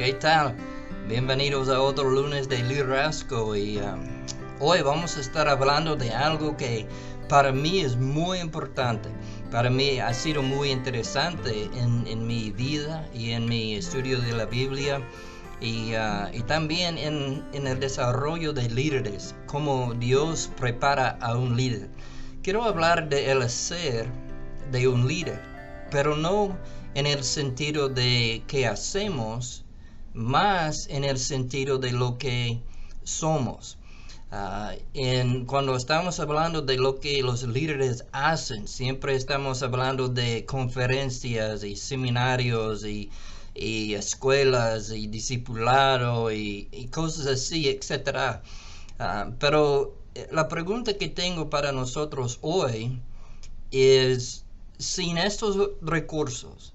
¿Qué tal? Bienvenidos a otro lunes de liderazgo y hoy vamos a estar hablando de algo que para mí es muy importante. Para mí ha sido muy interesante en mi vida y en mi estudio de la Biblia y también en el desarrollo de líderes, cómo Dios prepara a un líder. Quiero hablar de el ser de un líder, pero no en el sentido de qué hacemos, más en el sentido de lo que somos. Cuando estamos hablando de lo que los líderes hacen, siempre estamos hablando de conferencias y seminarios y escuelas y discipulado y cosas así, etc. Pero la pregunta que tengo para nosotros hoy es, sin estos recursos,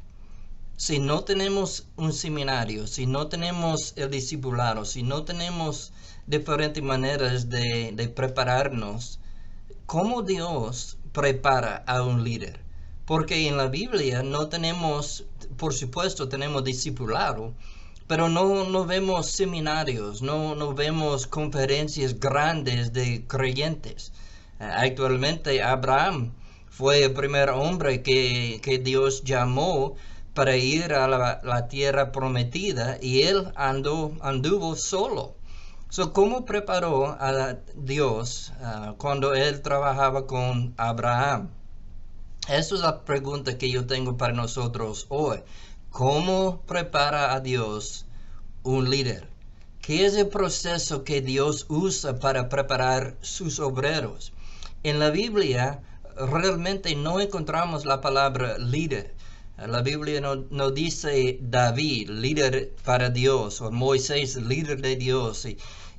si no tenemos un seminario, si no tenemos el discipulado, si no tenemos diferentes maneras de prepararnos, ¿cómo Dios prepara a un líder? Porque en la Biblia no tenemos, por supuesto tenemos discipulado, pero no vemos seminarios, no vemos conferencias grandes de creyentes. Actualmente Abraham fue el primer hombre que Dios llamó para ir a la tierra prometida y él anduvo solo. ¿Cómo preparó a Dios cuando él trabajaba con Abraham? Esa es la pregunta que yo tengo para nosotros hoy. ¿Cómo prepara a Dios un líder? ¿Qué es el proceso que Dios usa para preparar sus obreros? En la Biblia realmente no encontramos la palabra líder. La Biblia no dice David, líder para Dios, o Moisés, líder de Dios.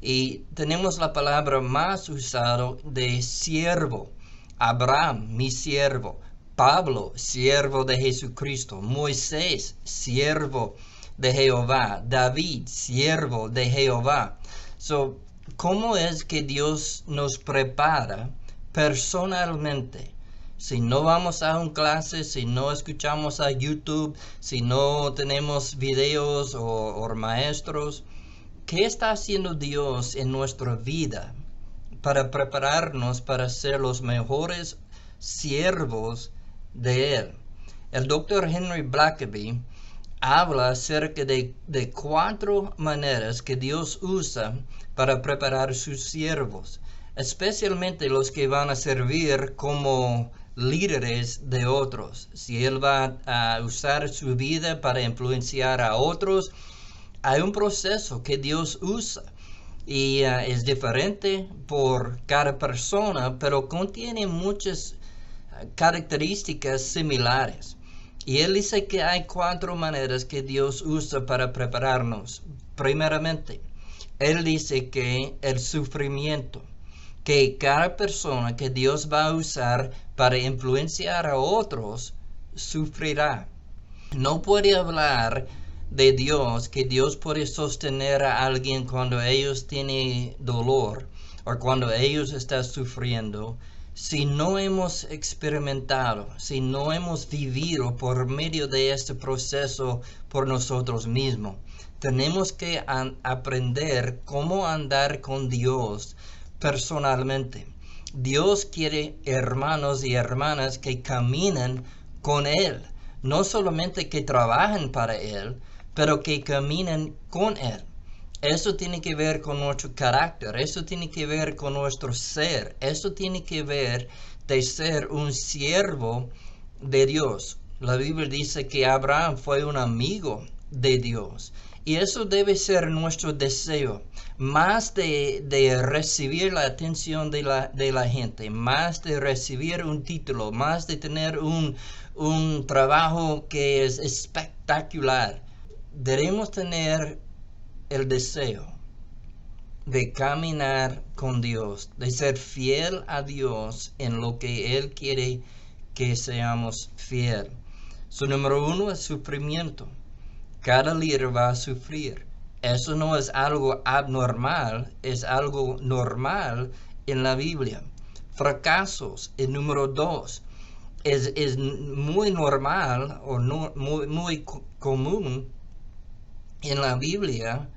Y tenemos la palabra más usada de siervo. Abraham, mi siervo. Pablo, siervo de Jesucristo. Moisés, siervo de Jehová. David, siervo de Jehová. ¿Cómo es que Dios nos prepara personalmente? Si no vamos a una clase, si no escuchamos a YouTube, si no tenemos videos o maestros, ¿qué está haciendo Dios en nuestra vida para prepararnos para ser los mejores siervos de Él? El Dr. Henry Blackaby habla acerca de 4 maneras que Dios usa para preparar sus siervos, especialmente los que van a servir como líderes de otros. Si Él va a usar su vida para influenciar a otros, hay un proceso que Dios usa y es diferente por cada persona, pero contiene muchas características similares. Y Él dice que hay 4 maneras que Dios usa para prepararnos. Primeramente, Él dice que el sufrimiento, que cada persona que Dios va a usar para influenciar a otros, sufrirá. No puede hablar de Dios, que Dios puede sostener a alguien cuando ellos tienen dolor o cuando ellos están sufriendo, si no hemos experimentado, si no hemos vivido por medio de este proceso por nosotros mismos. Tenemos que aprender cómo andar con Dios personalmente. Dios quiere hermanos y hermanas que caminen con Él, no solamente que trabajen para Él, pero que caminen con Él. Eso tiene que ver con nuestro carácter, eso tiene que ver con nuestro ser, eso tiene que ver de ser un siervo de Dios. La Biblia dice que Abraham fue un amigo de Dios. Y eso debe ser nuestro deseo, más de recibir la atención de la gente, más de recibir un título, más de tener un trabajo que es espectacular. Debemos tener el deseo de caminar con Dios, de ser fiel a Dios en lo que Él quiere que seamos fiel. Número 1 es sufrimiento. Cada líder va a sufrir. Eso no es algo abnormal, es algo normal en la Biblia. Fracasos, el número 2, es muy normal o no, muy común en la Biblia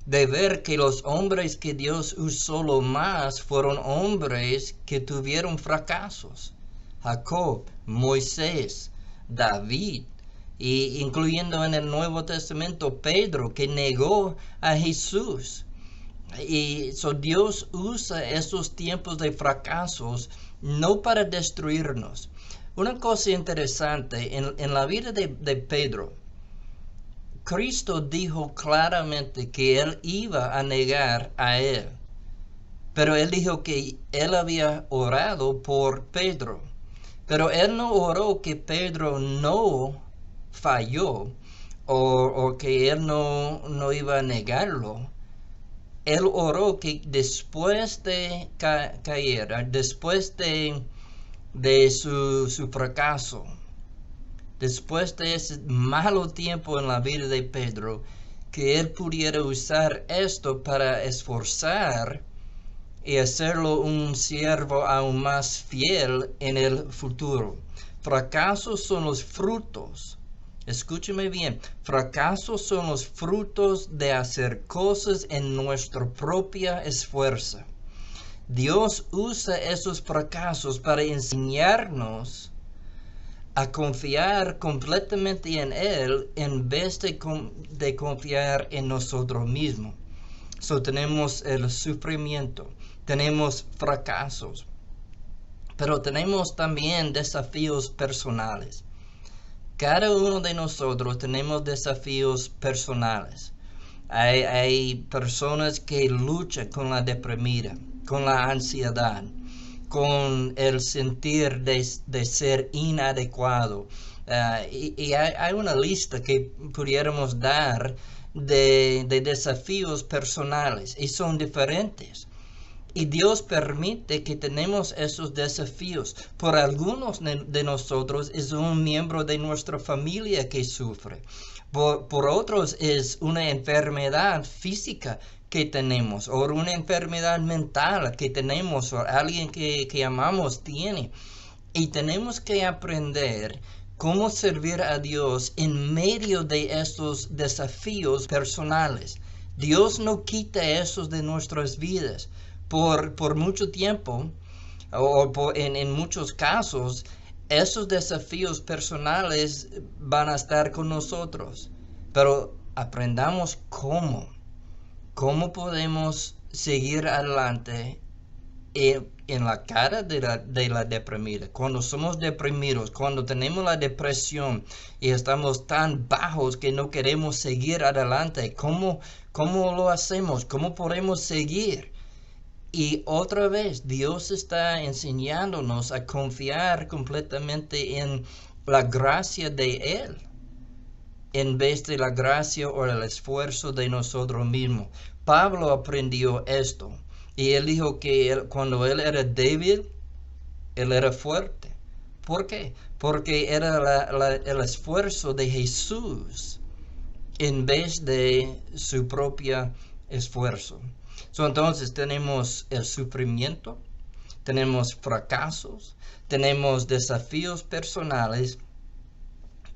de ver que los hombres que Dios usó lo más fueron hombres que tuvieron fracasos. Jacob, Moisés, David, y incluyendo en el Nuevo Testamento Pedro, que negó a Jesús. Y Dios usa esos tiempos de fracasos no para destruirnos. Una cosa interesante, en la vida de Pedro, Cristo dijo claramente que él iba a negar a él. Pero él dijo que él había orado por Pedro. Pero él no oró que Pedro no falló o que él no iba a negarlo. Él oró que después de caer, después de su fracaso, después de ese malo tiempo en la vida de Pedro, que él pudiera usar esto para esforzar y hacerlo un siervo aún más fiel en el futuro. Fracasos son los frutos. Escúcheme bien, fracasos son los frutos de hacer cosas en nuestro propio esfuerzo. Dios usa esos fracasos para enseñarnos a confiar completamente en Él en vez de confiar en nosotros mismos. Tenemos el sufrimiento, tenemos fracasos, pero tenemos también desafíos personales. Cada uno de nosotros tenemos desafíos personales. Hay personas que luchan con la deprimida, con la ansiedad, con el sentir de ser inadecuado. Y hay una lista que pudiéramos dar de desafíos personales y son diferentes. Y Dios permite que tenemos esos desafíos. Por algunos de nosotros es un miembro de nuestra familia que sufre. Por otros es una enfermedad física que tenemos, o una enfermedad mental que tenemos, o alguien que amamos tiene. Y tenemos que aprender cómo servir a Dios en medio de estos desafíos personales. Dios no quita esos de nuestras vidas. Por mucho tiempo, en muchos casos, esos desafíos personales van a estar con nosotros. Pero aprendamos cómo podemos seguir adelante en la cara de la deprimida. Cuando somos deprimidos, cuando tenemos la depresión y estamos tan bajos que no queremos seguir adelante, ¿cómo lo hacemos? ¿Cómo podemos seguir? Y otra vez, Dios está enseñándonos a confiar completamente en la gracia de Él, en vez de la gracia o el esfuerzo de nosotros mismos. Pablo aprendió esto, y él dijo que cuando él era débil, él era fuerte. ¿Por qué? Porque era el esfuerzo de Jesús en vez de su propio esfuerzo. Entonces tenemos el sufrimiento, tenemos fracasos, tenemos desafíos personales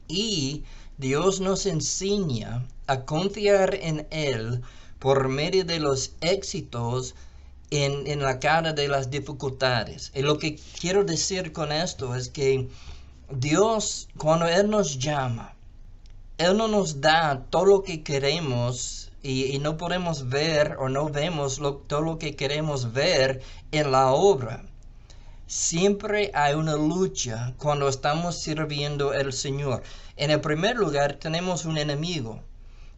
y Dios nos enseña a confiar en Él por medio de los éxitos en la cara de las dificultades. Y lo que quiero decir con esto es que Dios, cuando Él nos llama, Él no nos da todo lo que queremos y no podemos ver o no vemos todo lo que queremos ver en la obra. Siempre hay una lucha cuando estamos sirviendo al Señor. En el primer lugar tenemos un enemigo.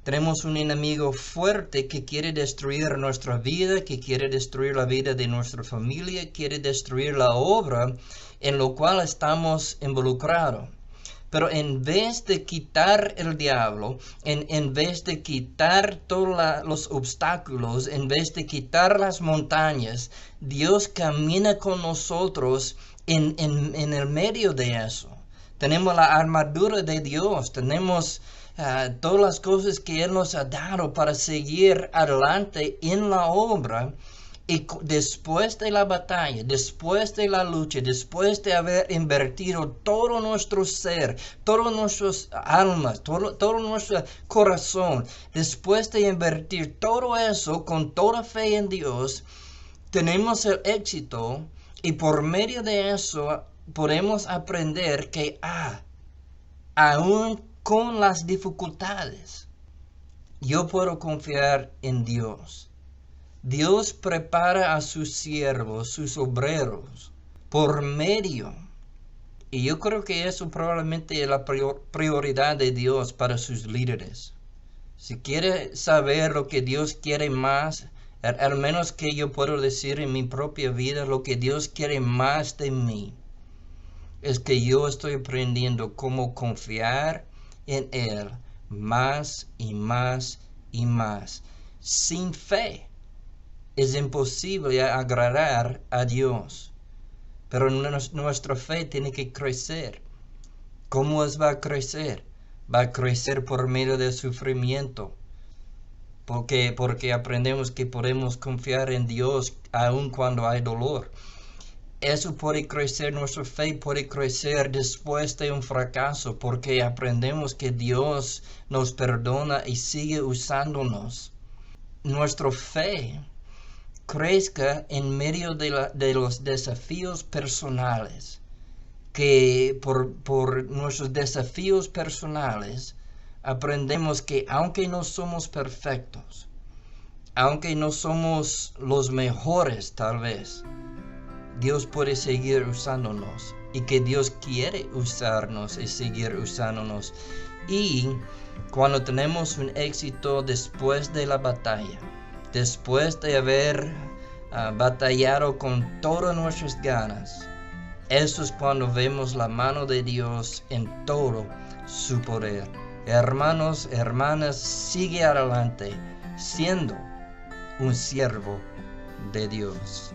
Tenemos un enemigo fuerte que quiere destruir nuestra vida, que quiere destruir la vida de nuestra familia, quiere destruir la obra en la cual estamos involucrados. Pero en vez de quitar el diablo, en vez de quitar todos los obstáculos, en vez de quitar las montañas, Dios camina con nosotros en el medio de eso. Tenemos la armadura de Dios, tenemos todas las cosas que Él nos ha dado para seguir adelante en la obra. Y después de la batalla, después de la lucha, después de haber invertido todo nuestro ser, todas nuestras almas, todo nuestro corazón, después de invertir todo eso con toda fe en Dios, tenemos el éxito y por medio de eso podemos aprender que aún con las dificultades, yo puedo confiar en Dios. Dios prepara a sus siervos, sus obreros, por medio. Y yo creo que eso probablemente es la prioridad de Dios para sus líderes. Si quiere saber lo que Dios quiere más, al menos que yo puedo decir en mi propia vida, lo que Dios quiere más de mí, es que yo estoy aprendiendo cómo confiar en Él más y más y más. Sin fe es imposible agradar a Dios, pero nuestra fe tiene que crecer. ¿Cómo va a crecer? Va a crecer por medio del sufrimiento, porque aprendemos que podemos confiar en Dios aun cuando hay dolor. Eso puede crecer, nuestra fe puede crecer después de un fracaso, porque aprendemos que Dios nos perdona y sigue usándonos. Nuestra fe crezca en medio de los desafíos personales, que por nuestros desafíos personales aprendemos que aunque no somos perfectos, aunque no somos los mejores tal vez, Dios puede seguir usándonos y que Dios quiere usarnos y seguir usándonos. Y cuando tenemos un éxito después de la batalla, después de haber batallado con todas nuestras ganas, eso es cuando vemos la mano de Dios en todo su poder. Hermanos, hermanas, sigue adelante siendo un siervo de Dios.